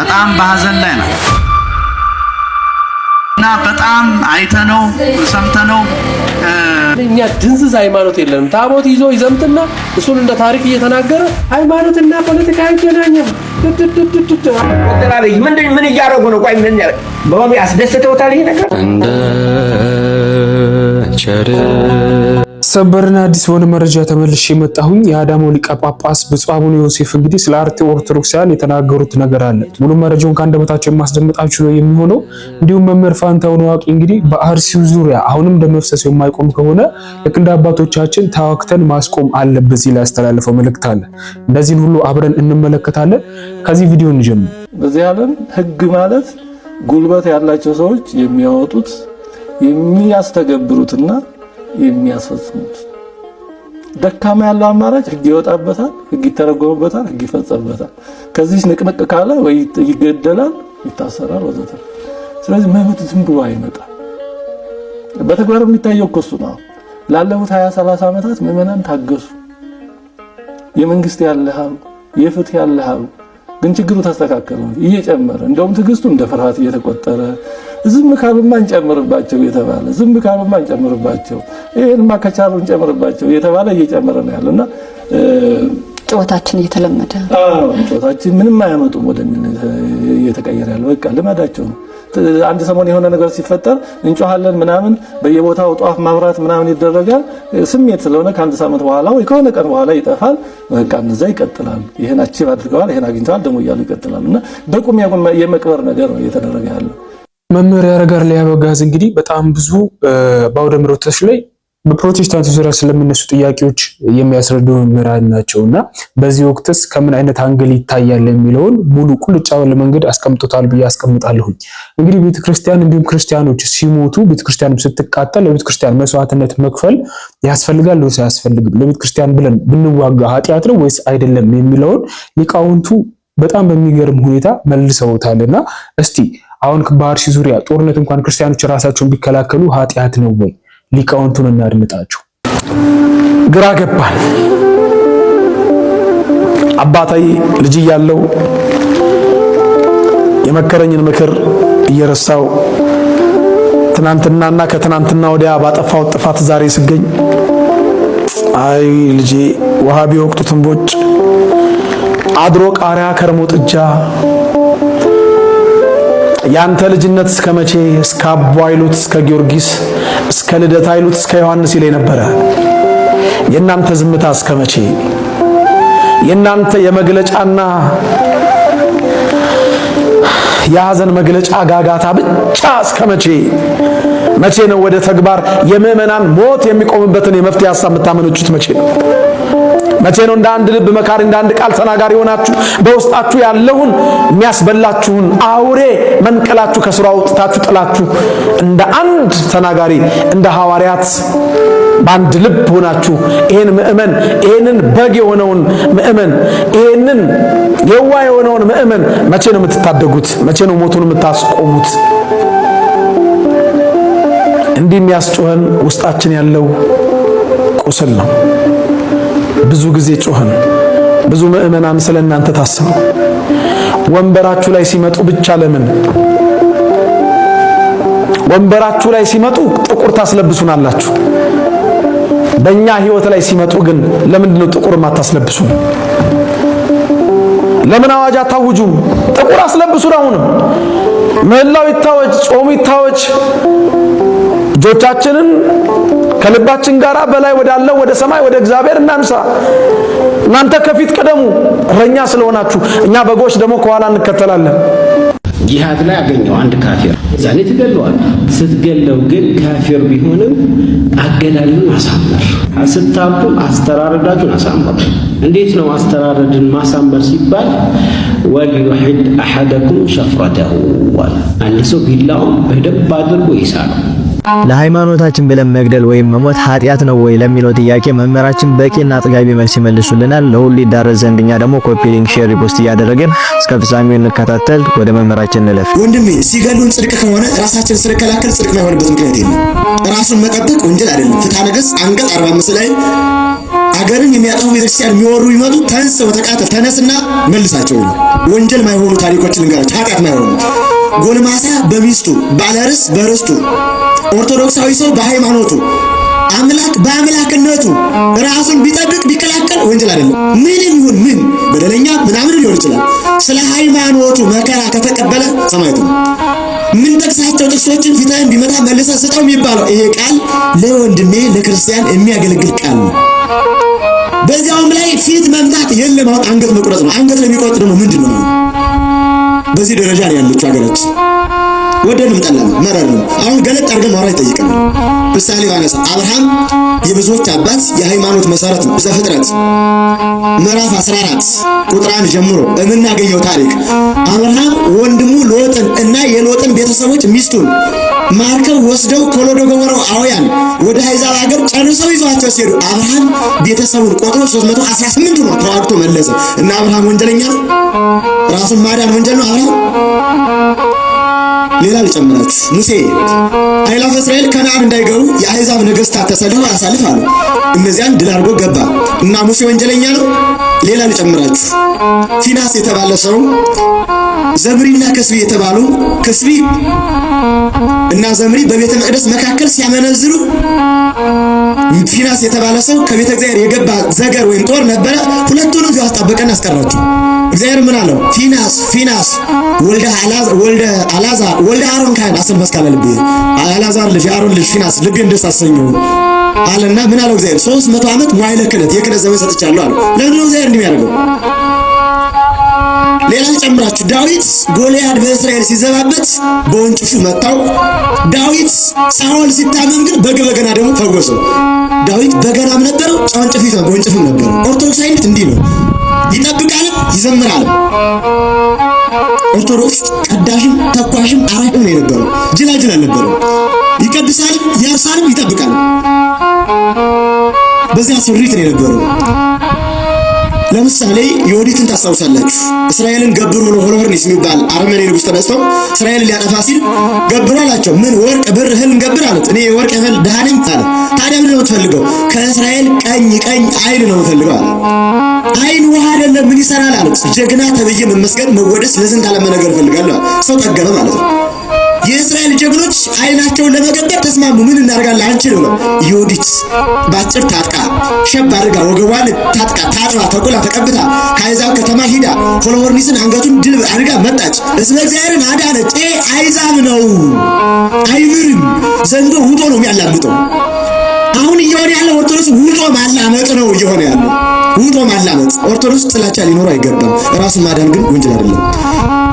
በጣም በሐዘን ላይ ነው እና በጣም አይተነው ሰምተነው እኛ ድንዝዝ ሃይማኖት የለንም። ታቦት ይዞ ይዘምትና እሱን እንደ ታሪክ እየተናገረ ሃይማኖትና ፖለቲካ አይገናኝም። ምን እያደረጉ ነው? ቆይ ምን በሆነ ያስደስተውታል ይሄ ነገር እንደ ቸር ሰበርና አዲስ ሆነ መረጃ ተመልሼ መጣሁኝ። የአዳማው ሊቀ ጳጳስ ብፁዕ አቡነ ዮሴፍ እንግዲህ ስለ አርቴ ኦርቶዶክሳውያን የተናገሩት ነገር አለ። ሙሉ መረጃውን ከአንደበታቸው የማስደምጣችሁ ነው የሚሆነው። እንዲሁም መምህር ፋንታሁን ዋቂ እንግዲህ በአርሲው ዙሪያ አሁንም ደም መፍሰስ የማይቆም ከሆነ ልክ እንደ አባቶቻችን ታዋክተን ማስቆም አለበት ሲል ያስተላልፈው መልእክት አለ። እንደዚህን ሁሉ አብረን እንመለከታለን። ከዚህ ቪዲዮ እንጀምር። በዚህ ዓለም ህግ ማለት ጉልበት ያላቸው ሰዎች የሚያወጡት የሚያስተገብሩትና የሚያስፈጽሙት ደካማ ያለው አማራጭ ህግ ይወጣበታል፣ ህግ ይተረጎምበታል፣ ህግ ይፈጸምበታል። ከዚህ ንቅንቅ ካለ ወይ ይገደላል፣ ይታሰራል ወዘተ። ስለዚህ መብት ዝም ብሎ አይመጣም። በተግባር የሚታየው እኮ እሱ ነው። ላለፉት 20-30 ዓመታት ምዕመናን ታገሱ። የመንግስት ያለሃው የፍትህ ያለሃው ግን ችግሩ ተስተካከለ እየጨመረ እንደውም ትግስቱ እንደ ፍርሃት እየተቆጠረ ዝም ካሉማ እንጨምርባቸው የተባለ ዝም ካሉማ እንጨምርባቸው ይሄንማ ከቻሉ እንጨምርባቸው የተባለ እየጨመረ ነው ያለና ጨዋታችን እየተለመደ ጨዋታችን ምንም አያመጡም ወደሚል እየተቀየረ ያለው በቃ ልማዳቸው ነው። አንድ ሰሞን የሆነ ነገር ሲፈጠር እንጮሃለን ምናምን በየቦታው ጧፍ ማብራት ምናምን ይደረጋል። ስሜት ስለሆነ ከአንድ ሳምንት በኋላ ወይ ከሆነ ቀን በኋላ ይጠፋል። በቃ እነዛ ይቀጥላሉ። ይሄን አቺቭ አድርገዋል፣ ይሄን አግኝተዋል ደግሞ እያሉ ይቀጥላሉና በቁም የመቅበር ነገር ነው እየተደረገ ያለው። መምህር ያረጋል ሊያበጋዝ እንግዲህ በጣም ብዙ በአውደ ምሕረቶች ላይ በፕሮቴስታንት ዙሪያ ስለሚነሱ ጥያቄዎች የሚያስረዱ መምህራን ናቸውና በዚህ ወቅትስ ከምን አይነት አንግል ይታያል የሚለውን ሙሉ ቁልጭ ባለ መንገድ አስቀምጦታል ብዬ አስቀምጣለሁ። እንግዲህ ቤተክርስቲያን እንዲሁም ክርስቲያኖች ሲሞቱ ቤተክርስቲያንም ስትቃጠል ለቤተክርስቲያን መስዋዕትነት መክፈል ያስፈልጋል ወይስ አያስፈልግም? ለቤተክርስቲያን ብለን ብንዋጋ ኃጢአት ነው ወይስ አይደለም የሚለውን ሊቃውንቱ በጣም በሚገርም ሁኔታ መልሰውታልና እስቲ አሁን በአርሲ ዙሪያ ጦርነት እንኳን ክርስቲያኖች ራሳቸውን ቢከላከሉ ኃጢአት ነው ወይ? ሊቃውንቱን እናድምጣቸው። ግራ ገባል። አባታይ ልጅ እያለው የመከረኝን ምክር እየረሳው ትናንትናና ከትናንትና ወዲያ ባጠፋው ጥፋት ዛሬ ስገኝ አይ ልጄ ውሃ ቢወቅጡትን ቦጭ አድሮ ቃሪያ ከርሞ ጥጃ ያንተ ልጅነት እስከ መቼ እስከ አቦ አይሉት እስከ ጊዮርጊስ እስከ ልደት አይሉት እስከ ዮሐንስ ይለኝ ነበረ። የናንተ ዝምታ እስከ መቼ? የናንተ የመግለጫና የሐዘን መግለጫ ጋጋታ ብቻ እስከ መቼ? መቼ ነው ወደ ተግባር የምዕመናን ሞት የሚቆምበትን የመፍትሄ ሐሳብ የምታመነጩት? መቼ ነው? መቼ ነው እንደ አንድ ልብ መካሪ እንደ አንድ ቃል ተናጋሪ ሆናችሁ በውስጣችሁ ያለውን የሚያስበላችሁን አውሬ መንቀላችሁ ከስሩ አውጥታችሁ ጥላችሁ እንደ አንድ ተናጋሪ እንደ ሐዋርያት በአንድ ልብ ሆናችሁ ይሄን ምእመን ይሄንን በግ የሆነውን ምእመን ይሄንን የዋ የሆነውን ምእመን መቼ ነው የምትታደጉት? መቼ ነው ሞቱን የምታስቆሙት? እንዲህ የሚያስጮኸን ውስጣችን ያለው ቁስል ነው። ብዙ ጊዜ ጮኸን፣ ብዙ ምእመናን ስለናንተ ታሰሩ። ወንበራችሁ ላይ ሲመጡ ብቻ ለምን ወንበራችሁ ላይ ሲመጡ ጥቁር ታስለብሱናላችሁ? በእኛ ህይወት ላይ ሲመጡ ግን ለምንድን ነው ጥቁር ማታስለብሱን? ለምን አዋጅ አታውጁም? ጥቁር አስለብሱን። አሁንም ምህላው ይታወጅ፣ ጾሙ ይታወጅ። እጆቻችንን ከልባችን ጋር በላይ ወዳለው ወደ ሰማይ ወደ እግዚአብሔር እናንሳ። እናንተ ከፊት ቀደሙ እረኛ ስለሆናችሁ፣ እኛ በጎች ደግሞ ከኋላ እንከተላለን። ጂሃድ ላይ አገኘው አንድ ካፊር ዛኔ ትገለዋል። ስትገለው ግን ካፊር ቢሆንም አገዳልን ማሳመር፣ ስታርቱ አስተራረዳችሁን አሳምሩ። እንዴት ነው አስተራረድን ማሳመር ሲባል ወልዩሂድ አሐደኩም ሸፍረተሁ፣ አንድ ሰው ቢላውን በደንብ አድርጎ ይሳለው። ለሃይማኖታችን ብለን መግደል ወይም መሞት ኃጢአት ነው ወይ ለሚለው ጥያቄ መምህራችን በቂና አጥጋቢ መልስ ይመልሱልናል። ለሁሉ ይዳረስ ዘንድ እኛ ደግሞ ኮፒ ሊንክ፣ ሼር፣ ሪፖስት እያደረግን እስከ ፍጻሜው እንከታተል። ወደ መምህራችን እንለፍ። ወንድሜ ሲገሉን ጽድቅ ከሆነ ራሳችን ስለከላከል ጽድቅ ማይሆንበት ምክንያት የለም። ራሱን መጠበቅ ወንጀል አይደለም። ፍትሐ ነገሥት አንቀጽ 45 ላይ አገርን የሚያጠፉ ቤተክርስቲያን የሚወሩ ይመጡ ተንስ ወተቃተል ተነስና መልሳቸው ይላል። ወንጀል ማይሆኑ ታሪኮችን ልንገራችሁ፣ ኃጢአት ማይሆኑ ጎልማሳ በሚስቱ ባለርስ በርስቱ ኦርቶዶክሳዊ ሰው በሃይማኖቱ አምላክ በአምላክነቱ ራሱን ቢጠብቅ ቢከላከል ወንጀል አይደለም። ምንም ይሁን ምን በደለኛ ምናምን ሊሆን ይችላል። ስለ ሃይማኖቱ መከራ ከተቀበለ ሰማዕት ነው። ምን ጠቅሳቸው ጥቅሶችን ፊትህን ቢመታ መልሰህ ስጠው የሚባለው ይሄ ቃል ለወንድሜ ለክርስቲያን የሚያገለግል ቃል ነው። በዚያውም ላይ ፊት መምታት የለም፣ አሁን አንገት መቁረጥ ነው። አንገት ለሚቆርጥ ደግሞ ምንድን ነው? በዚህ ደረጃ ነው ያለችው ሀገራችን። ወደንም ጠላም መረር ነው። አሁን ገለጥ አድርገን ማውራት ይጠይቀናል። ምሳሌ ባነሳ አብርሃም የብዙዎች አባት የሃይማኖት መሰረት ነው። ዘፍጥረት ምዕራፍ 14 ቁጥር 1 ጀምሮ የምናገኘው ታሪክ አብርሃም ወንድሙ ሎጥን እና የሎጥን ቤተሰቦች ሚስቱን ማርከው ወስደው ከሎዶ ገሞራውያን ወደ አሕዛብ ሀገር ጨርሰው ይዟቸው ሲሄዱ አብርሃም ቤተሰቡን ቆጥሮ 318 ነው ተዋግቶ መለሰ። እና አብርሃም ወንጀለኛ ነው? ራሱን ማዳን ወንጀል ነው አብርሃም? ሌላ ልጨምራችሁ። ሙሴ አእላፈ እስራኤል ከነዓን እንዳይገቡ የአሕዛብ ነገሥታት ተሰልፈው ያሳልፋሉ። እነዚያን ድል አድርጎ ገባ እና ሙሴ ወንጀለኛ ነው? ሌላ ልጨምራችሁ። ፊናስ የተባለ ሰው ዘምሪና ከስቢ የተባሉ ከስቢ እና ዘምሪ በቤተ መቅደስ መካከል ሲያመነዝሩ ፊናስ የተባለ ሰው ከቤተ እግዚአብሔር የገባ ዘገር ወይም ጦር ነበረ። ሁለቱንም ያስጣበቀና አስቀራቸው። እግዚአብሔር ምን አለው? ፊናስ ወልደ አልዓዛር ወልደ አሮን ካህን አስር መስካለ ልብ አልዓዛር ልጅ አሮን ልጅ ፊናስ ልቤን ደስ አሰኘው አለና ምን አለው እግዚአብሔር? 300 ዓመት መዋዕለ ክህነት የክህነት ዘመን ሰጥቻለሁ አለ። ለምን ነው እግዚአብሔር እንደሚያደርገው? ሌላ ጨምራችሁ ዳዊት ጎልያድ በእስራኤል ሲዘባበት በወንጭፉ መታው። ዳዊት ሳኦል ሲታመም ግን በገና ደግሞ ፈወሰው። ዳዊት በገናም ነበረው ወንጭፍም ነበረው። ኦርቶዶክሳዊነት እንዲህ ነው፣ ይጠብቃልም ይዘምራልም። ኦርቶዶክስ ቀዳሽም ተኳሽም አራሽም ነው የነበረው፣ ጅላጅል አልነበረው። ይቀድሳልም ያርሳልም ይጠብቃልም። በዚያ ስሪት ነው የነበረው። ለምሳሌ ዮዲትን ታስታውሳላችሁ። እስራኤልን ገብሩ ነው ሆሎርኒስ የሚባል አርመኔ ንጉስ ተነስተው እስራኤልን ሊያጠፋ ሲል ገብሩ አላቸው። ምን ወርቅ ብር እህል እንገብር አሉት። እኔ የወርቅ እህል ድሃ ነኝ አለ። ታዲያ ምን ነው የምትፈልገው? ከእስራኤል ቀኝ አይን ነው የምፈልገው አለ። አይን ውሃ አይደለም ምን ይሰራል አሉት። ጀግና ተብዬ መመስገን መወደስ ለዝንት ዓለም ነገር እፈልጋለሁ። ሰው ጠገበ ማለት ነው። የእስራኤል ጀግኖች አይናቸውን ለመገበር ተስማሙ። ምን እናደርጋለን አንችልም ነው። ዮዲት ባጭር ታጥቃ ሸብ አድርጋ ወገቧን ታጥቃ ታጥባ ተቆላ ተቀብታ ከአሕዛብ ከተማ ሂዳ ሆሎርኒስን አንገቱን ድል አድርጋ መጣች። እስመ እግዚአብሔርን አዳነች። አሕዛብ ነው አይምርም። ዘንዶ ውጦ ነው የሚያላምጠው። አሁን እየሆነ ያለው ኦርቶዶክስ ውጦ ማላመጥ ነው እየሆነ ያለው። ውጦ ማላመጥ። ኦርቶዶክስ ጥላቻ ሊኖረው አይገባም። ራሱን ማዳን ግን ወንጀል አይደለም።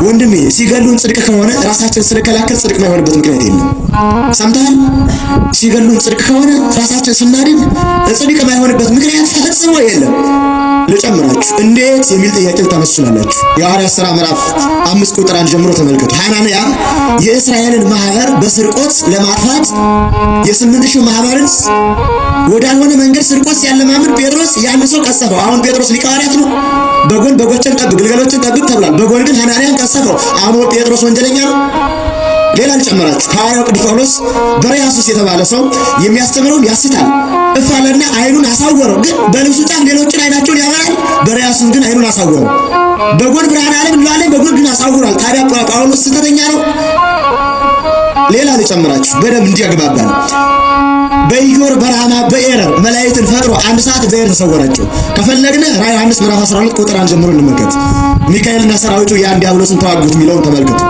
ወንድሜ ሲገሉን ጽድቅ ከሆነ ራሳችን ስንከላከል ጽድቅ ማይሆንበት ምክንያት የለም። ሰምተሃል? ሲገሉን ጽድቅ ከሆነ ራሳችን ስናድን ጽድቅ ማይሆንበት ምክንያት ፈጽሞ የለም። ልጨምራችሁ እንዴት የሚል ጥያቄ ልታነሱ ትችላላችሁ። የሐዋርያት ሥራ ምዕራፍ 5 ቁጥር 1 ጀምሮ ተመልከቱ። ሐናንያ የእስራኤልን ማህበር በስርቆት ለማጥፋት የ8000 ማህበርን ወዳልሆነ መንገድ ስርቆት ሲያለማምድ ጴጥሮስ ያን ሰው ቀሰፈው። አሁን ጴጥሮስ ሊቀ ሐዋርያት ነው። በጎን በጎችን ጠብቅ ግልገሎችን ጠብቅ ተብሏል። በጎን ግን ሐናንያን ቀሰፈው። አሁን ጴጥሮስ ወንጀለኛ ነው። ሌላ ልጨምራችሁ። ሐዋርያው ቅዱስ ጳውሎስ በርያሱስ የተባለ ሰው የሚያስተምረውን ያስታል። እፋለና አይኑን አሳወረው። ግን በልብሱ ጫፍ ሌሎችን አይናቸውን ያበራል። በርያሱስ ግን አይኑን አሳወረው። በጎን ብርሃን ዓለም እንላለን፣ በጎን ግን አሳውሯል። ታዲያ ጳውሎስ ስህተተኛ ነው? ሌላ ልጨምራችሁ በደንብ እንዲያግባባል። በኢዮር በራማ በኤረር መላእክትን ፈጥሮ አንድ ሰዓት እግዚአብሔር ተሰወራቸው። ከፈለግነ ራዕይ ዮሐንስ ምዕራፍ 12 ቁጥር 1 ጀምሮ እንመልከት። ሚካኤልና ሰራዊቱ ያን ዲያብሎስን ተዋጉት የሚለውን ተመልከቱ።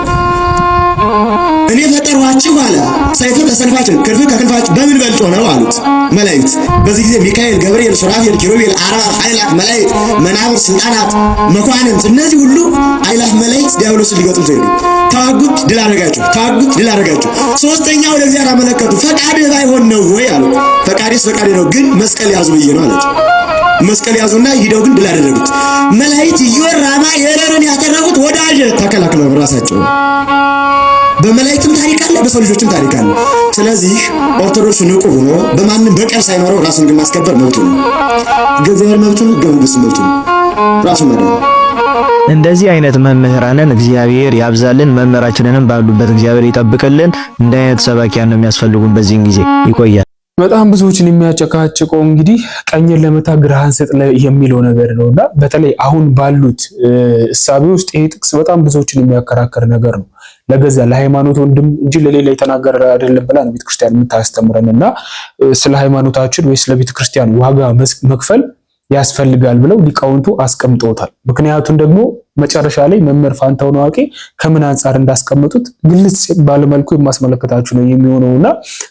እኔ ፈጠርኋችሁ አለ። ሰይፍ ከሰይፋችን ክንፍ ከክንፋችን በምን በልጦ ነው አሉት መላእክት። በዚህ ጊዜ ሚካኤል፣ ገብርኤል፣ ሱራፌል፣ ኪሩቤል፣ አርባብ ኃይላት መላእክት፣ መናብር፣ ስልጣናት፣ መኳንንት እነዚህ ሁሉ ኃይላት መላእክት ዲያብሎስን ሊገጥሙ ሄዱ። ተዋጉት፣ ድል አደረጋቸው። ሶስተኛው ወደ እግዚአብሔር አመለከቱ። ፈቃድህ ባይሆን ነው ወይ አሉት። ፈቃዴስ ፈቃዴ ነው፣ ግን መስቀል ያዙ ብዬ ነው አላቸው። መስቀል ያዙና ሂደው ግን ድል አደረጉት። መላእክት ኢዮር ራማ ኤረርን ያተረፉት ወዳጅ ተከላክለው ራሳቸው። በመላእክትም ታሪክ አለ፣ በሰው ልጆችም ታሪክ አለ። ስለዚህ ኦርቶዶክስ ንቁ ሆኖ በማንም በቀል ሳይኖረው ራሱን ግን ማስከበር መብቱ ነው። እግዚአብሔር መብቱ ነው፣ ገቡስ መብቱ ነው። ራሱን ማዳን። እንደዚህ አይነት መምህራንን እግዚአብሔር ያብዛልን። መምህራችንንም ባሉበት እግዚአብሔር ይጠብቅልን። እንደ አይነት ሰባኪያን ነው የሚያስፈልጉን። በዚህን ጊዜ ይቆያል። በጣም ብዙዎችን የሚያጨቃጭቀው እንግዲህ ቀኝን ለመታ ግራህን ስጥ የሚለው ነገር ነውና በተለይ አሁን ባሉት እሳቤ ውስጥ ይሄ ጥቅስ በጣም ብዙዎችን የሚያከራክር ነገር ነው። ለገዛ ለሃይማኖት ወንድም እንጂ ለሌላ የተናገረ አይደለም ብላ ቤተክርስቲያን የምታስተምረንና ስለ ሃይማኖታችን ወይ ስለ ቤተክርስቲያን ዋጋ መክፈል ያስፈልጋል ብለው ሊቃውንቱ አስቀምጠውታል። ምክንያቱም ደግሞ መጨረሻ ላይ መምህር ፋንታሁን ዋቄ ከምን አንፃር እንዳስቀመጡት ግልጽ ባለመልኩ የማስመለከታችሁ ነው የሚሆነውና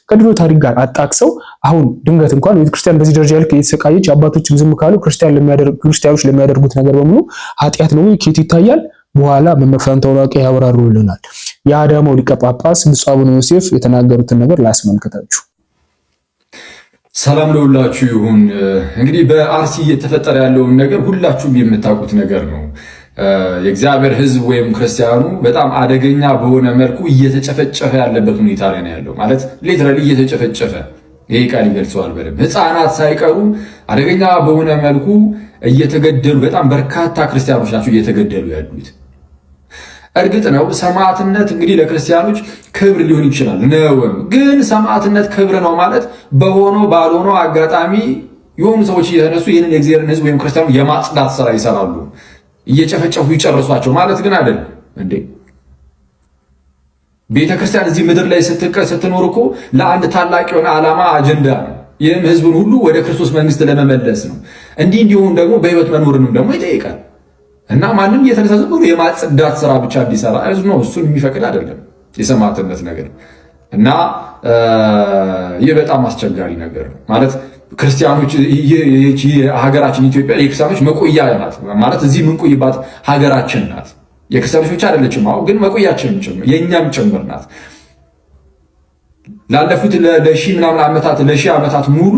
ከድሮ ታሪክ ጋር አጣቅሰው አሁን ድንገት እንኳን ቤተክርስቲያን በዚህ ደረጃ ልክ እየተሰቃየች አባቶችም ዝም ካሉ ክርስቲያኖች ለሚያደርጉት ነገር በሙሉ ኃጢአት ነው ከየት ይታያል? በኋላ መምህር ፋንታሁን ዋቄ ያወራሩልናል። የአዳማው ሊቀ ጳጳስ ብፁዕ አቡነ ዮሴፍ የተናገሩትን ነገር ላስመልከታችሁ። ሰላም ለሁላችሁ ይሁን። እንግዲህ በአርሲ እየተፈጠረ ያለውን ነገር ሁላችሁም የምታውቁት ነገር ነው። የእግዚአብሔር ሕዝብ ወይም ክርስቲያኑ በጣም አደገኛ በሆነ መልኩ እየተጨፈጨፈ ያለበት ሁኔታ ላይ ነው ያለው። ማለት ሊትራሊ እየተጨፈጨፈ፣ ይሄ ቃል ይገልጸዋል በደንብ። ሕፃናት ሳይቀሩ አደገኛ በሆነ መልኩ እየተገደሉ፣ በጣም በርካታ ክርስቲያኖች ናቸው እየተገደሉ ያሉት። እርግጥ ነው ሰማዕትነት እንግዲህ ለክርስቲያኖች ክብር ሊሆን ይችላል ነው። ግን ሰማዕትነት ክብር ነው ማለት በሆኖ ባልሆኖ አጋጣሚ የሆኑ ሰዎች እየተነሱ ይህንን የእግዚአብሔርን ሕዝብ ወይም ክርስቲያኑ የማጽዳት ስራ ይሰራሉ፣ እየጨፈጨፉ ይጨርሷቸው ማለት ግን አይደለም እንዴ። ቤተክርስቲያን እዚህ ምድር ላይ ስትኖር እኮ ለአንድ ታላቅ የሆነ ዓላማ አጀንዳ ነው። ይህም ሕዝቡን ሁሉ ወደ ክርስቶስ መንግስት ለመመለስ ነው። እንዲህ እንዲሆን ደግሞ በህይወት መኖርንም ደግሞ ይጠይቃል። እና ማንም እየተነሳ ዝም ብሎ የማጽዳት ስራ ብቻ እንዲሰራ ነው እሱን የሚፈቅድ አይደለም የሰማዕትነት ነገር። እና ይህ በጣም አስቸጋሪ ነገር ነው ማለት ክርስቲያኖች፣ ሀገራችን ኢትዮጵያ የክርስቲያኖች መቆያ ናት ማለት እዚህ የምንቆይባት ሀገራችን ናት። የክርስቲያኖች ብቻ አይደለችም፣ አሁን ግን መቆያችንም ጭምር የእኛም ጭምር ናት። ላለፉት ለሺህ ዓመታት ሙሉ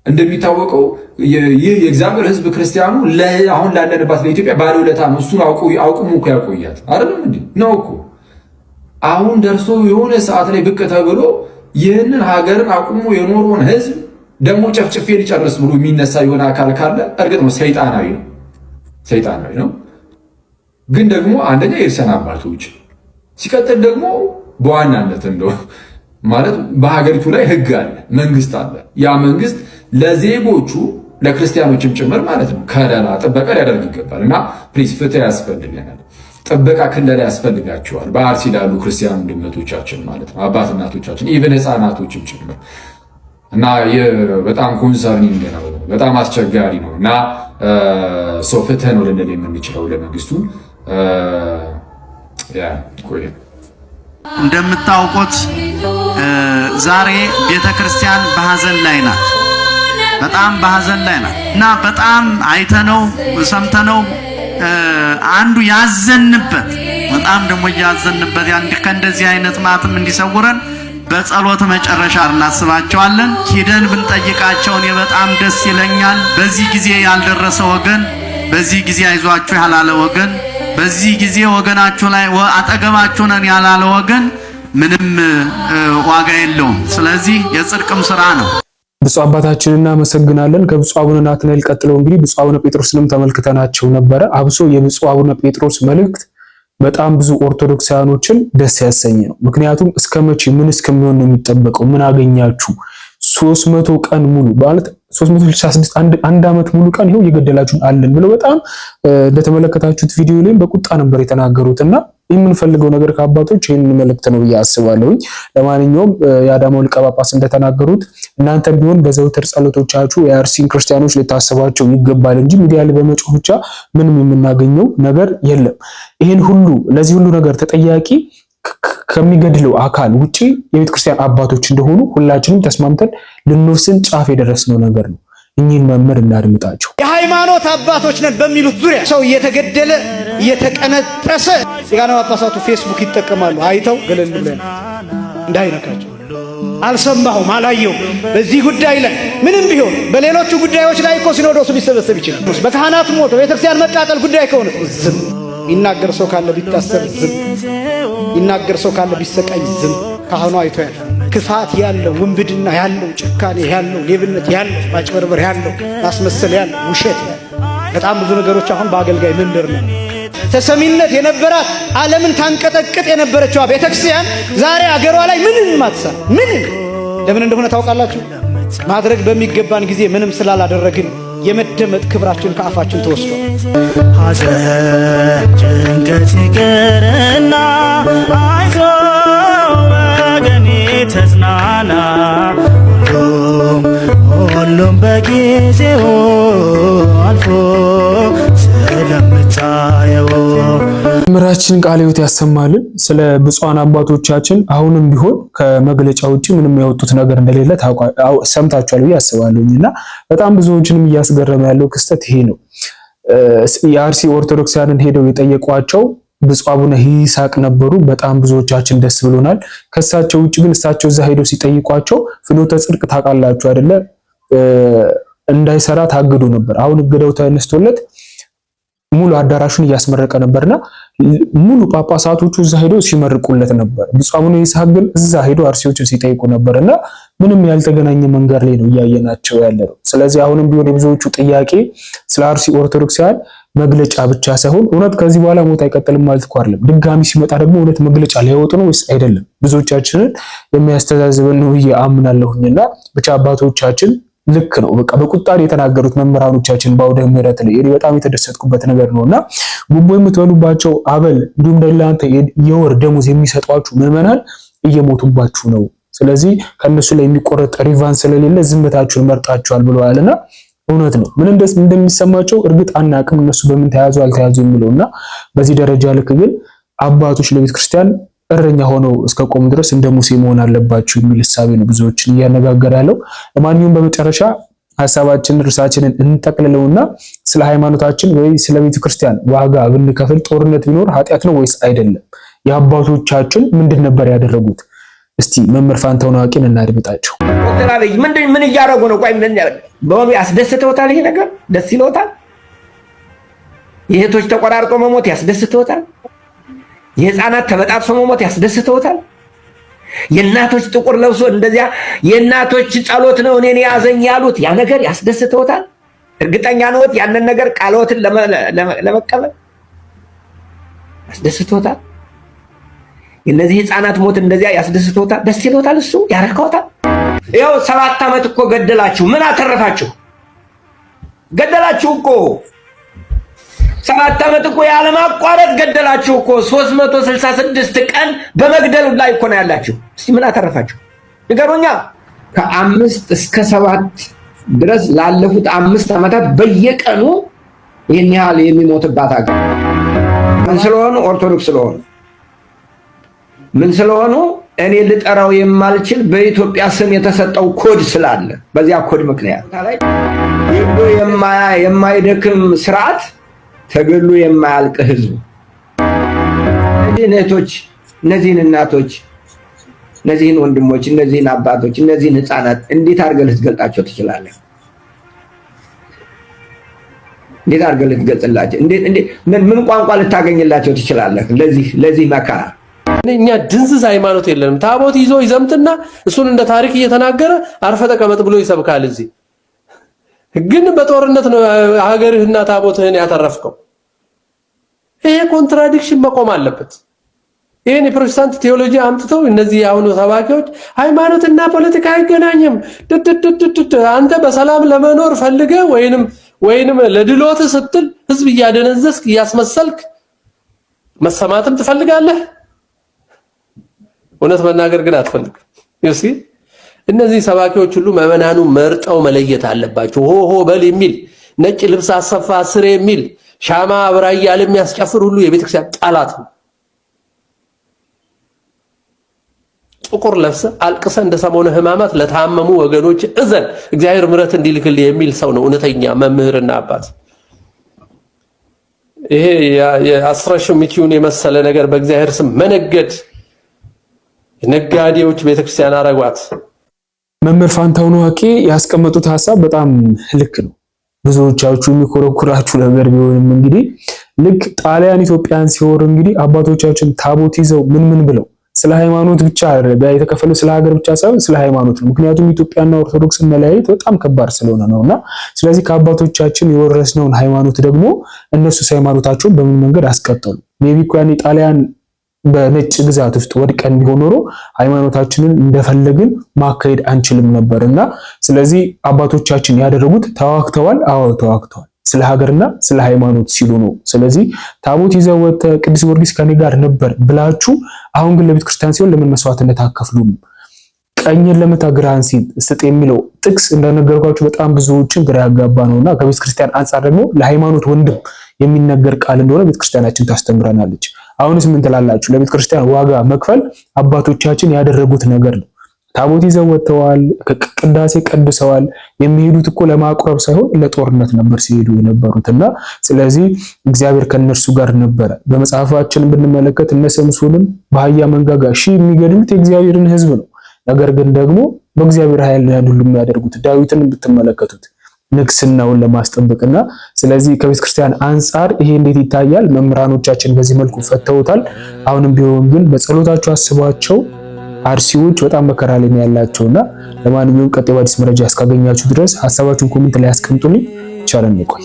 እንደሚታወቀው ይህ የእግዚአብሔር ሕዝብ ክርስቲያኑ አሁን ላለንባት ለኢትዮጵያ ባለውለታ ነው። እሱን አውቁሙ እኮ ያቆያት አይደለም እንዴ ነው እኮ። አሁን ደርሶ የሆነ ሰዓት ላይ ብቅ ተብሎ ይህንን ሀገርን አቁሙ የኖረውን ሕዝብ ደግሞ ጨፍጭፌ ሊጨርስ ብሎ የሚነሳ የሆነ አካል ካለ እርግጥ ነው ሰይጣናዊ ነው። ግን ደግሞ አንደኛ የእርሰን አባቶች፣ ሲቀጥል ደግሞ በዋናነት እንደው ማለት በሀገሪቱ ላይ ሕግ አለ፣ መንግስት አለ። ያ መንግስት ለዜጎቹ ለክርስቲያኖችም ጭምር ማለት ነው ከለላ ጥበቃ ሊያደርግ ይገባል። እና ፕሊዝ ፍትህ ያስፈልገናል፣ ጥበቃ ክለላ ያስፈልጋቸዋል። በአርሲ ላሉ ክርስቲያን ወንድሞቻችን ማለት ነው አባት እናቶቻችን፣ ኢቨን ህፃናቶችም ጭምር እና በጣም ኮንሰርኒንግ ነው፣ በጣም አስቸጋሪ ነው። እና ሰው ፍትህ ነው ልንል የምንችለው ለመንግስቱ። እንደምታውቁት ዛሬ ቤተክርስቲያን በሐዘን ላይ ናት፣ በጣም በሐዘን ላይ ናት። እና በጣም አይተነው ሰምተነው አንዱ ያዘንበት በጣም ደግሞ ያዘንበት ከእንደዚህ አይነት ማትም እንዲሰውረን በጸሎት መጨረሻ እናስባቸዋለን። ሂደን ብንጠይቃቸው እኔ በጣም ደስ ይለኛል። በዚህ ጊዜ ያልደረሰ ወገን፣ በዚህ ጊዜ አይዟችሁ ያላለ ወገን፣ በዚህ ጊዜ ወገናችሁ ላይ አጠገባችሁ ነን ያላለ ወገን ምንም ዋጋ የለውም። ስለዚህ የጽድቅም ስራ ነው። ብፁዕ አባታችንን እናመሰግናለን። ከብፁዕ አቡነ ናትናኤል ቀጥለው እንግዲህ ብፁዕ አቡነ ጴጥሮስንም ተመልክተናቸው ነበረ። አብሶ የብፁዕ አቡነ ጴጥሮስ መልእክት በጣም ብዙ ኦርቶዶክሳውያኖችን ደስ ያሰኘ ነው። ምክንያቱም እስከ መቼ ምን እስከሚሆን ነው የሚጠበቀው? ምን አገኛችሁ? 300 ቀን ሙሉ ማለት 366 አንድ ዓመት ሙሉ ቀን ይሄው እየገደላችሁን አለን ብለው በጣም እንደተመለከታችሁት ቪዲዮ ላይ በቁጣ ነበር የተናገሩትና የምንፈልገው ነገር ከአባቶች ይህን መልእክት ነው ብዬ አስባለሁኝ። ለማንኛውም የአዳማው ሊቀ ጳጳስ እንደተናገሩት እናንተም ቢሆን በዘውትር ጸሎቶቻችሁ የአርሲን ክርስቲያኖች ልታስባቸው ይገባል እንጂ ሚዲያ ላይ በመጮህ ብቻ ምንም የምናገኘው ነገር የለም። ይህን ሁሉ ለዚህ ሁሉ ነገር ተጠያቂ ከሚገድለው አካል ውጪ የቤተ ክርስቲያን አባቶች እንደሆኑ ሁላችንም ተስማምተን ልንወስን ጫፍ የደረስነው ነገር ነው። እኚህን መምህር እናድምጣቸው። የሃይማኖት አባቶች ነን በሚሉት ዙሪያ ሰው እየተገደለ እየተቀነጠሰ ሊቃነ ጳጳሳቱ ፌስቡክ ይጠቀማሉ። አይተው ገለል ብለን እንዳይነካቸው። አልሰማሁም፣ አላየሁም። በዚህ ጉዳይ ላይ ምንም ቢሆን በሌሎቹ ጉዳዮች ላይ እኮ ሲኖዶሱ ሊሰበሰብ ይችላል። በካህናት ሞት፣ በቤተክርስቲያን መቃጠል ጉዳይ ከሆነ ዝም። ይናገር ሰው ካለ ቢታሰር ዝም። ይናገር ሰው ካለ ቢሰቃይ ዝም። ካህኑ አይቶ ያለ ክፋት ያለው ውንብድና ያለው ጭካኔ ያለው ሌብነት ያለው ማጭበርበር ያለው ማስመሰል ያለው ውሸት ያለው በጣም ብዙ ነገሮች አሁን በአገልጋይ መንደር ነው። ተሰሚነት የነበራት ዓለምን ታንቀጠቅጥ የነበረችው ቤተክርስቲያን ዛሬ አገሯ ላይ ምንም ማትሰራ ምንም ለምን እንደሆነ ታውቃላችሁ? ማድረግ በሚገባን ጊዜ ምንም ስላላደረግን የመደመጥ ክብራችን ከአፋችን ተወስዷል። ሐዘን ጭንቀት ይቅርና አይዞህ ወገኔ ተጽናና፣ ሁሉም በጊዜው አልፎ ስለምታየው ምራችን ቃለ ሕይወት ያሰማልን። ስለ ብፁዓን አባቶቻችን አሁንም ቢሆን ከመግለጫ ውጪ ምንም ያወጡት ነገር እንደሌለ ሰምታችኋል ብዬ አስባለሁና በጣም ብዙዎችንም እያስገረመ ያለው ክስተት ይሄ ነው። የአርሲ ኦርቶዶክሳውያንን ሄደው የጠየቋቸው ብፁዕ አቡነ ይስሐቅ ነበሩ። በጣም ብዙዎቻችን ደስ ብሎናል። ከሳቸው ውጪ ግን እሳቸው እዛ ሄደው ሲጠይቋቸው ፍኖተ ጽድቅ ታውቃላችሁ አይደለ እንዳይሰራ ታግዶ ነበር። አሁን እገዳው ተነስቶለት ሙሉ አዳራሹን እያስመረቀ ነበርና ሙሉ ጳጳሳቶቹ እዛ ሄደው ሲመርቁለት ነበር። ብፁዕ አቡነ ይስሐቅ ግን እዛ ሄደው አርሲዎችን ሲጠይቁ ነበርና ምንም ያልተገናኘ መንገድ ላይ ነው እያየናቸው ያለው። ስለዚህ አሁንም ቢሆን የብዙዎቹ ጥያቄ ስለ አርሲ ኦርቶዶክሳውያን መግለጫ ብቻ ሳይሆን እውነት ከዚህ በኋላ ሞት አይቀጥልም ማለት እኮ አይደለም። ድጋሚ ሲመጣ ደግሞ እውነት መግለጫ ሊያወጡ ነው ወይስ አይደለም? ብዙዎቻችንን የሚያስተዛዝበን ነው ብዬ አምናለሁኝና ብቻ አባቶቻችን ልክ ነው። በቃ በቁጣ የተናገሩት መምህራኖቻችን በአውደ ምሕረት ላይ እኔ በጣም የተደሰትኩበት ነገር ነውና ጉቦ የምትበሉባቸው አበል እንዲሁም ለእናንተ የወር ደሞዝ የሚሰጧችሁ ምዕመናን እየሞቱባችሁ ነው። ስለዚህ ከነሱ ላይ የሚቆረጥ ሪቫን ስለሌለ ዝምታችሁን መርጣችኋል ብለዋልና እውነት ነው። ምን እንደሚሰማቸው እርግጥ አናቅም፣ እነሱ በምን ተያዙ አልተያዙ የሚለውና በዚህ ደረጃ ልክ ግን አባቶች ለቤተ ክርስቲያን እረኛ ሆነው እስከቆሙ ድረስ እንደ ሙሴ መሆን አለባቸው የሚል ሐሳብ ነው ብዙዎችን እያነጋገረ ያለው። ለማንኛውም በመጨረሻ ሐሳባችንን ርዕሳችንን እንጠቅልለውና ስለ ሃይማኖታችን ወይ ስለ ቤተ ክርስቲያን ዋጋ ብንከፍል ጦርነት ቢኖር ኃጢአት ነው ወይስ አይደለም? የአባቶቻችን ምንድን ነበር ያደረጉት? እስቲ መምህር ፋንታሁን አዋቂን እናድምጣቸው። ዶክተር አብይ ምን እያደረጉ ነው? ቆይ ምን በሆነ ያስደስተውታል? ይሄ ነገር ደስ ይለውታል? የእህቶች ተቆራርጦ መሞት ያስደስተውታል? የህፃናት ተበጣጥሶ መሞት ያስደስተውታል? የእናቶች ጥቁር ለብሶ እንደዚያ የእናቶች ጸሎት ነው እኔን ያዘኝ ያሉት ያ ነገር ያስደስተውታል? እርግጠኛ ነዎት? ያንን ነገር ቃልዎትን ለመቀበል ያስደስተውታል? የእነዚህ ህፃናት ሞት እንደዚያ ያስደስተውታል? ደስ ይለውታል? እሱ ያረካውታል? ይኸው 7 ዓመት እኮ ገደላችሁ። ምን አተረፋችሁ? ገደላችሁ እኮ 7 ዓመት እኮ ያለማቋረጥ ገደላችሁ እኮ 366 ቀን በመግደሉ ላይ እኮ ነው ያላችሁ። እስቲ ምን አተረፋችሁ ንገሩኛ። ከ5 እስከ 7 ድረስ ላለፉት 5 ዓመታት በየቀኑ ይህን ያህል የሚሞትባት አገር ምን ስለሆኑ? ኦርቶዶክስ ስለሆኑ። ምን ስለሆኑ? እኔ ልጠራው የማልችል በኢትዮጵያ ስም የተሰጠው ኮድ ስላለ በዚያ ኮድ ምክንያት ላይ የማይደክም ስርዓት ተገሉ የማያልቅ ህዝብ። እነዚህን እህቶች፣ እነዚህን እናቶች፣ እነዚህን ወንድሞች፣ እነዚህን አባቶች፣ እነዚህን ህፃናት እንዴት አድርገህ ልትገልጣቸው ትችላለህ? እንዴት አድርገህ ልትገልጽላቸው? ምን ቋንቋ ልታገኝላቸው ትችላለህ? ለዚህ መከራ እኛ ድንዝዝ ሃይማኖት የለንም። ታቦት ይዞ ይዘምትና እሱን እንደ ታሪክ እየተናገረ አርፈ ተቀመጥ ብሎ ይሰብካል። እዚህ ግን በጦርነት ነው ሀገርህና ታቦትህን ያተረፍከው። ይሄ ኮንትራዲክሽን መቆም አለበት። ይሄን የፕሮቴስታንት ቴዎሎጂ አምጥተው እነዚህ ያሁኑ ሰባኪዎች ሃይማኖትና ፖለቲካ አይገናኝም፣ አንተ በሰላም ለመኖር ፈልገ ወይንም ለድሎት ስትል ህዝብ እያደነዘስክ እያስመሰልክ መሰማትም ትፈልጋለህ። እውነት መናገር ግን አትፈልግም። ይሲ እነዚህ ሰባኪዎች ሁሉ ምዕመናኑ መርጠው መለየት አለባቸው። ሆ በል የሚል ነጭ ልብስ አሰፋ ስር የሚል ሻማ አብራ እያለ የሚያስጨፍር ሁሉ የቤተክርስቲያን ጠላት ነው። ጥቁር ለብሰ አልቅሰ እንደ ሰሞነ ሕማማት ለታመሙ ወገኖች እዘን እግዚአብሔር ምሕረት እንዲልክልህ የሚል ሰው ነው እውነተኛ መምህርና አባት። ይሄ የአስረሽ ሚቲውን የመሰለ ነገር በእግዚአብሔር ስም መነገድ ነጋዴዎች ቤተክርስቲያን አረጓት። መምህር ፋንታሁን አዋቂ ያስቀመጡት ሐሳብ በጣም ልክ ነው። ብዙዎቻችሁ የሚኮረኩራችሁ ነገር ቢሆንም እንግዲህ ልክ ጣሊያን ኢትዮጵያን ሲወር እንግዲህ አባቶቻችን ታቦት ይዘው ምን ብለው ስለ ሃይማኖት ብቻ የተከፈለው ስለ ሀገር ብቻ ሳይሆን ስለ ሃይማኖት ነው። ምክንያቱም ኢትዮጵያና ኦርቶዶክስን መለያየት በጣም ከባድ ስለሆነ ነውና ስለዚህ ከአባቶቻችን የወረስነውን ሃይማኖት ደግሞ እነሱ ሃይማኖታቸውን በምን መንገድ አስቀጠሉ? ሜቢ እኮ ያኔ ጣሊያን በነጭ ግዛት ውስጥ ወድቀን ቢሆን ኖሮ ሃይማኖታችንን እንደፈለግን ማካሄድ አንችልም ነበርና ስለዚህ አባቶቻችን ያደረጉት ተዋግተዋል። አዎ ተዋግተዋል፣ ስለ ሀገርና ስለ ሃይማኖት ሲሉ ነው። ስለዚህ ታቦት ይዘው ወጥተህ ቅዱስ ጊዮርጊስ ከኔ ጋር ነበር ብላችሁ አሁን ግን ለቤተ ክርስቲያን ሲሆን ለምን መስዋዕትነት አከፍሉም? ቀኝን ለመታ ግራህን ስጥ የሚለው ጥቅስ እንደነገርኳችሁ በጣም ብዙዎችን ግራ ያጋባ ነውና ከቤተ ክርስቲያን አንጻር ደግሞ ለሃይማኖት ወንድም የሚነገር ቃል እንደሆነ ቤተ ክርስቲያናችን ታስተምረናለች። አሁንስ ምን ትላላችሁ? ለቤተ ክርስቲያን ዋጋ መክፈል አባቶቻችን ያደረጉት ነገር ነው። ታቦት ይዘው ወጥተዋል፣ ቅዳሴ ቀድሰዋል። የሚሄዱት እኮ ለማቁረብ ሳይሆን ለጦርነት ነበር ሲሄዱ የነበሩትና ስለዚህ እግዚአብሔር ከነርሱ ጋር ነበረ። በመጽሐፋችን ብንመለከት እነ ሰምሶንን በአህያ መንጋጋ የሚገድሉት የእግዚአብሔርን ሕዝብ ነው። ነገር ግን ደግሞ በእግዚአብሔር ኃይል ያን ሁሉ የሚያደርጉት ዳዊትን ብትመለከቱት ንግስናውን ለማስጠበቅና ስለዚህ ከቤተ ክርስቲያን አንጻር ይሄ እንዴት ይታያል? መምህራኖቻችን በዚህ መልኩ ፈተውታል። አሁንም ቢሆን ግን በጸሎታቸው አስቧቸው። አርሲዎች በጣም መከራ ላይ ያላቸውና ለማንኛውም ቀጣይ አዲስ መረጃ እስካገኛችሁ ድረስ ሐሳባችሁን ኮሜንት ላይ አስቀምጡልኝ። ቻለን ይቆይ።